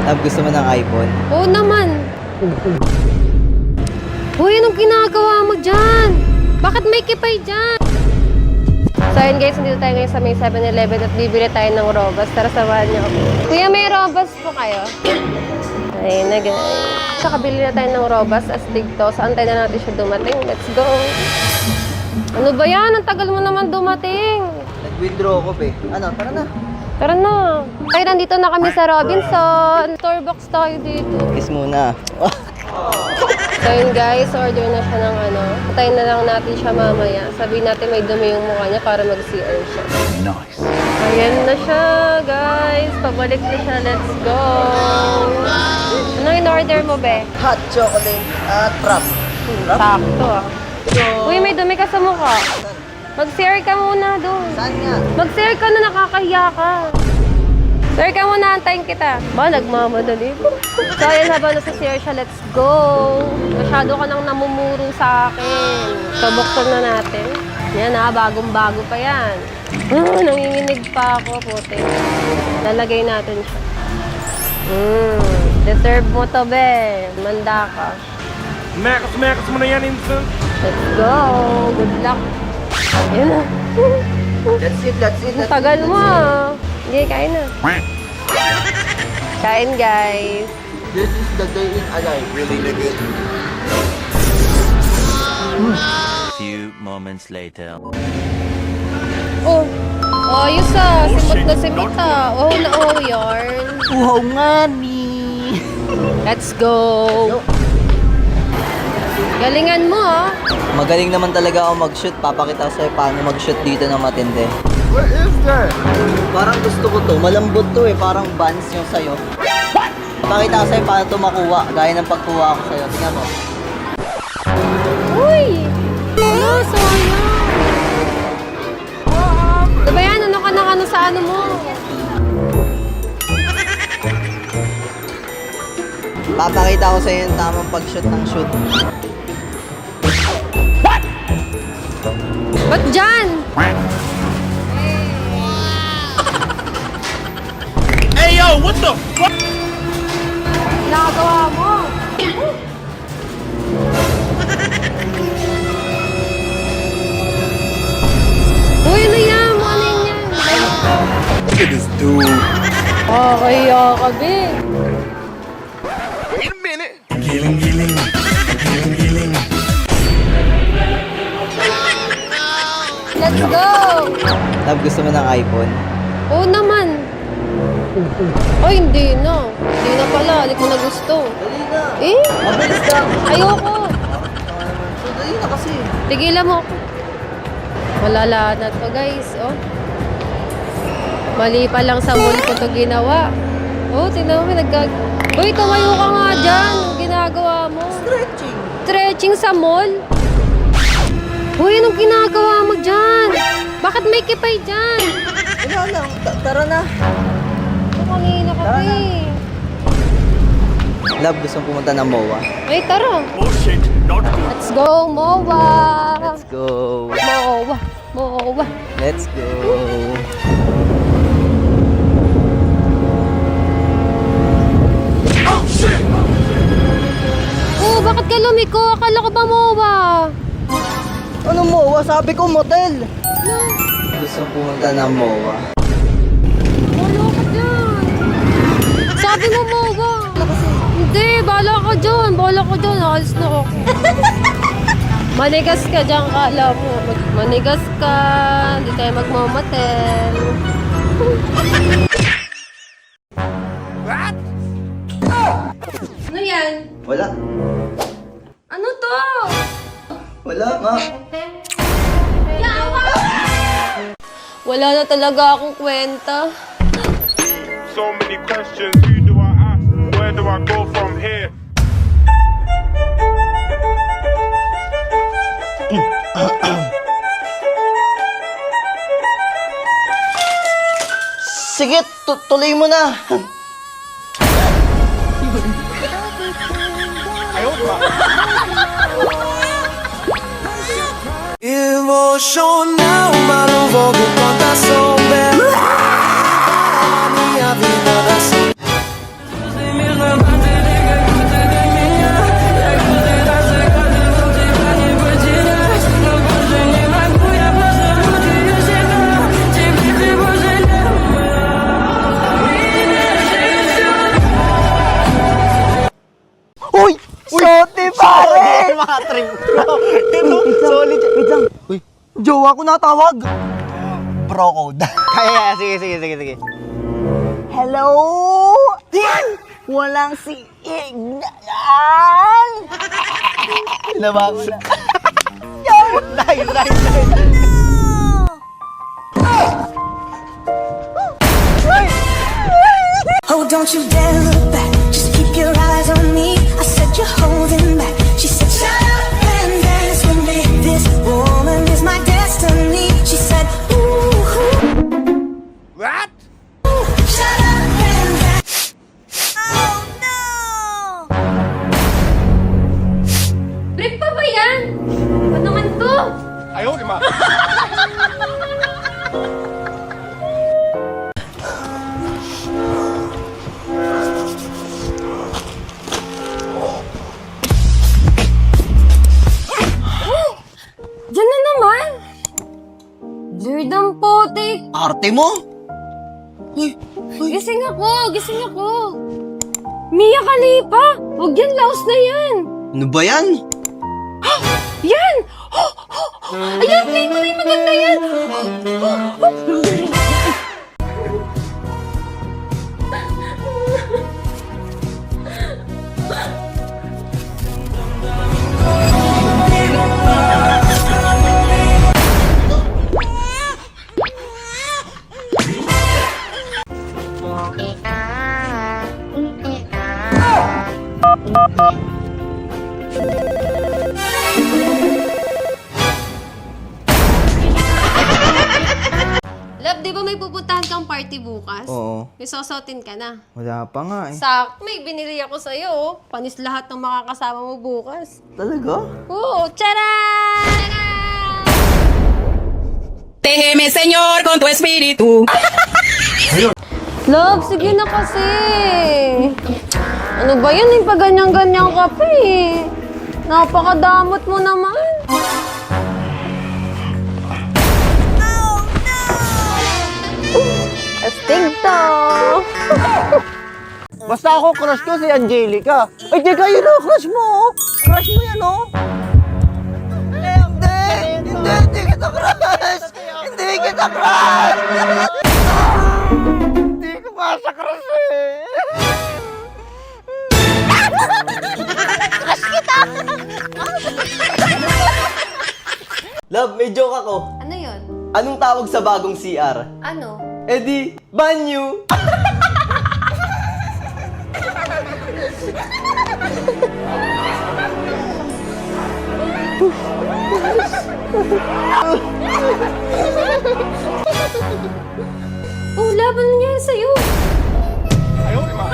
Love, gusto mo ng iPhone? Oo naman. Uy, anong ginagawa mo dyan? Bakit may kipay dyan? So ayun guys, nandito tayo ngayon sa may 7-Eleven at bibili tayo ng Robas. Tara, samahan niyo ako. Kuya, may Robas po kayo? Ayun na guys. So kabili na tayo ng Robas astig to. So antay na natin siya dumating. Let's go. Ano ba yan? Ang tagal mo naman dumating. Nag-withdraw ko, be. Ano, tara na. Tara na. Ay, nandito na kami sa Robinson. Starbucks tayo dito. Kiss muna. So yun guys, order na siya ng ano. Patayin na lang natin siya mamaya. Sabihin natin may dumi yung mukha niya para mag-CR siya. Nice. Ayan na siya guys. Pabalik na siya. Let's go. Anong in-order mo, be? Hot chocolate at wrap. Sakto ah. Uy, may dumi ka sa mukha. Mag-CR ka muna doon. Saan nga? Mag-CR ka na, nakakahiya ka. Sir, ka muna, antayin kita. Ba, nagmamadali. So, ayun, habang nasa CR siya, let's go. Masyado ka nang namumuro sa akin. So, buksan na natin. Yan ha, bagong-bago pa yan. Nanginginig pa ako, puti. Lalagay natin siya. Deserve mo to, be. Manda ka. Mekas mo na yan, Inson. Let's go. Good luck. Yan na. That's it. Ang tagal mo ah. Hindi, kain na. Kain, guys. This is the day in alive. Really, really. Few moments later. Oh, ayos ah. Simot na simot ah. Oh, na oh, yarn. Uhaw nga ni. Let's go. Galingan mo ah. Magaling naman talaga ako mag-shoot. Papakita ko sa'yo paano mag-shoot dito ng matindi. What is that? Parang gusto ko to. Malambot to eh. Parang buns yung sa'yo. Papakita ko sa'yo paano to makuha. Gaya ng pagkuha ko sa'yo. Tingnan mo. Uy! Ano? Sayang. Diba yan? Ano ka ng ano sa ano mo? Papakita ko sa'yo yung tamang pag-shoot ng shoot. Ba't dyan? Hey, yo, what the fuck? Nakagawa mo. Uy, ano yan? Ano yan? Look at this dude. Kaya ka, be. Wait a minute. Giling. Let's go! Love, gusto mo ng iPhone? Oo naman. Ay, hindi na. Hindi na pala. Hindi ko na gusto. Dali na. Eh? Mabilis lang. Ayoko. So, dali na kasi. Tigilan mo ako. Malala na to, guys. Oh. Mali pa lang sa mall ko to ginawa. Oh, tingnan mo. Uy, tumayo ka nga dyan. Anong ginagawa mo? Stretching. Stretching sa mall? Uy, anong ginagawa mo dyan? Bakit may kipay dyan? Wala lang. Tara na. Kanina ka pa eh. Love, gusto pumunta ng MOA. Ay, tara. Oh shit, not good. Let's go, MOA! Let's go. MOA. Let's go. Oh shit! Oh, bakit ka lumiko? Akala ko ba MOA? Ano MOA? Sabi ko motel. Gusto pumunta ng MOA. Wala ka dyan. Sabi mo MOA. Hindi, bala ka dyan. Alis na ako. Manigas ka dyan, kala mo. Manigas ka. Hindi tayo magmamatel. What? Ano yan? Wala. Ano to? Wala nga. Wala na talaga akong kwenta. So many questions, who do I ask? Where do I go from here? Sige, tuloy mo na. Emocional, ma non voglio quanta sombra. La mia vita da sola. ako natawag. Bro code. Kaya, sige. Hello? Walang siig na yan. Pinaba ko na. Nice. Oh, don't you dare look back. Just keep your eyes on me. I said you're holding back. She said, shut up and dance with me. This woman is my destiny. She said, ooh. What? Ooh, shut up and dance. Oh, no. Break pa ba yan? Ano naman to? Ayaw, di ma. Diyan na naman! Lord ang putik! Arte mo? Gising ako! Mia Khalifa! Huwag yan, laos na yan! Ano ba yan? Yan! Ayan, play mo na yung maganda yan! Love, di ba may pupuntahan kang party bukas? Oo. May sosotin ka na. Wala pa nga eh. Sak, may binili ako sa'yo, oh. Panis lahat ng makakasama mo bukas. Talaga? Oo, charan! Déjeme, Señor, con tu espíritu. Love, sige na kasi. Ano ba yan? Yung ganyan-ganyan ka pa eh. Napakadamot mo naman. Astig to. Basta ako, crush ko si Angelica. Ay, di kayo na, crush mo. Crush mo yan, oh. Hindi kita crush. Hindi kita crush. Hindi ko masa crush eh. Crush kita. Love, may joke ako. Ano yun? Anong tawag sa bagong CR? Ano? Eh di, banyo. Oh, laban nangyari sa'yo. Ayaw, di ma.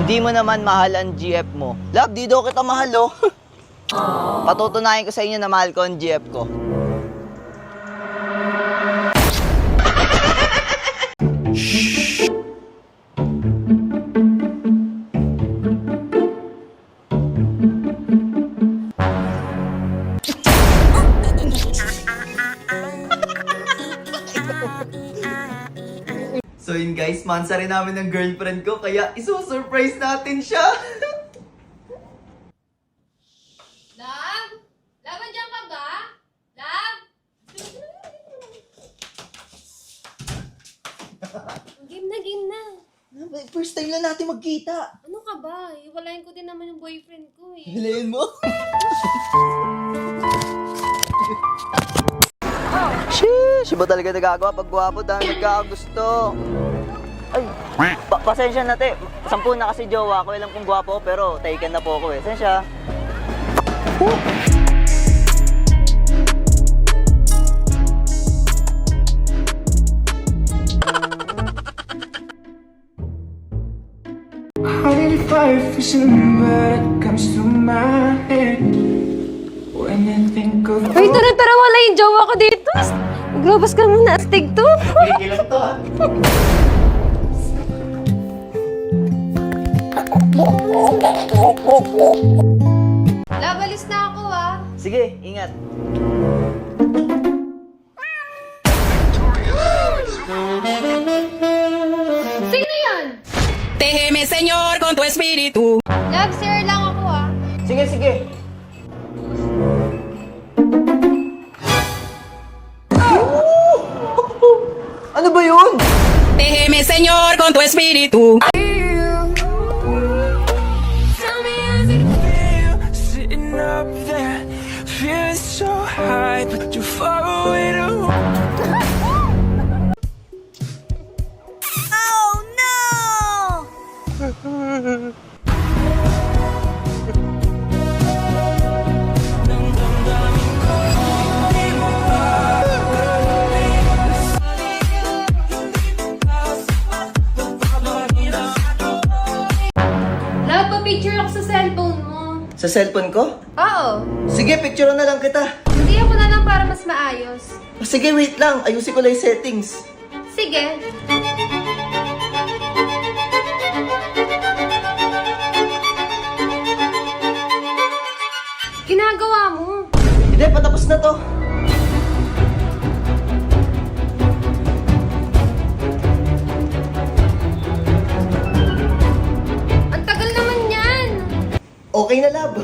Hindi mo naman mahal ang GF mo. Love, di daw kita mahal, oh. Patutunayan ko sa inyo na mahal ko ang GF ko. So yun guys, mansa rin namin ng girlfriend ko, kaya isusurprise natin siya. Love? Love, andyan ka ba? Love? Game na. First time lang natin magkita. Ano ka ba? Iwalayin ko din naman yung boyfriend ko eh. Hilayin mo. Sheesh, iba talaga nagagawa pag gwapo dahil nagkakagusto. Ay, pasensya na te. 10 na kasi jowa ko. Alam kong gwapo pero taken na po ako eh. Pasensya. How did fire fishing, but it comes to my head when you think of Uy, tara, wala yung jowa ko dito. Maglabas ka muna, astig to. Ilan to ha? Labalis na ako ah. Sige, ingat. Sino yan? Déjeme, Señor, con tu espíritu. Love, sir lang ako ah. Sige. ba yun? Déjeme, Señor, con tu espíritu. Sitting up there, feeling so high, but too far away to. Oh no! Love, pa-picture ako sa cellphone mo. Sa cellphone ko? Oo. Sige, picture na lang kita. Hindi ako na lang para mas maayos. Sige, wait lang. Ayusin ko lang yung settings. Sige. Ginagawa mo. Hindi, patapos na to. Ang tagal naman yan. Okay na, love.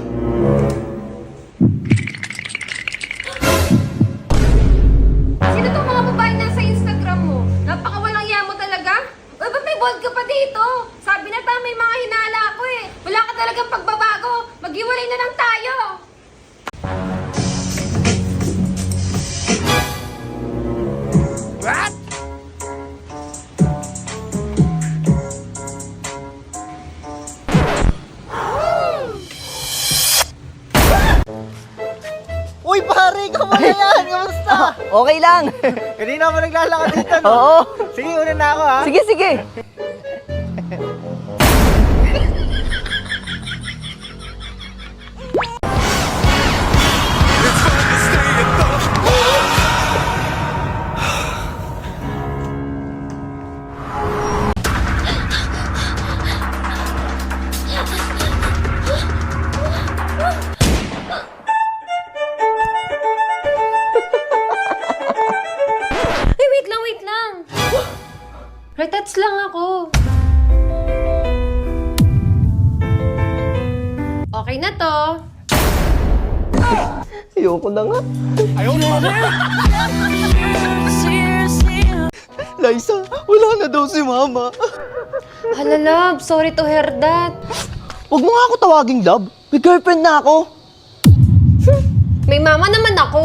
Sino tong mga babae nasa Instagram mo? Napakawalang iya mo talaga. Uy, ba't may bold ka pa dito? Sabi na tayo may mga hinala ako eh. Wala ka talagang pagbabago. Maghiwalay na lang tayo. Uy, pare, kamusta yan? Kamusta? Okay lang. Kanina mo naglalakad dito, no? Oo. Sige, una na ako, ha? Sige, sige. Ay, wait lang, wait lang. Retouch lang ako. Okay na to. Ayoko na nga. Liza, wala na daw si mama. Hala, love. Sorry to hear that. Huwag mo nga ako tawaging love. May girlfriend na ako. May mama naman ako.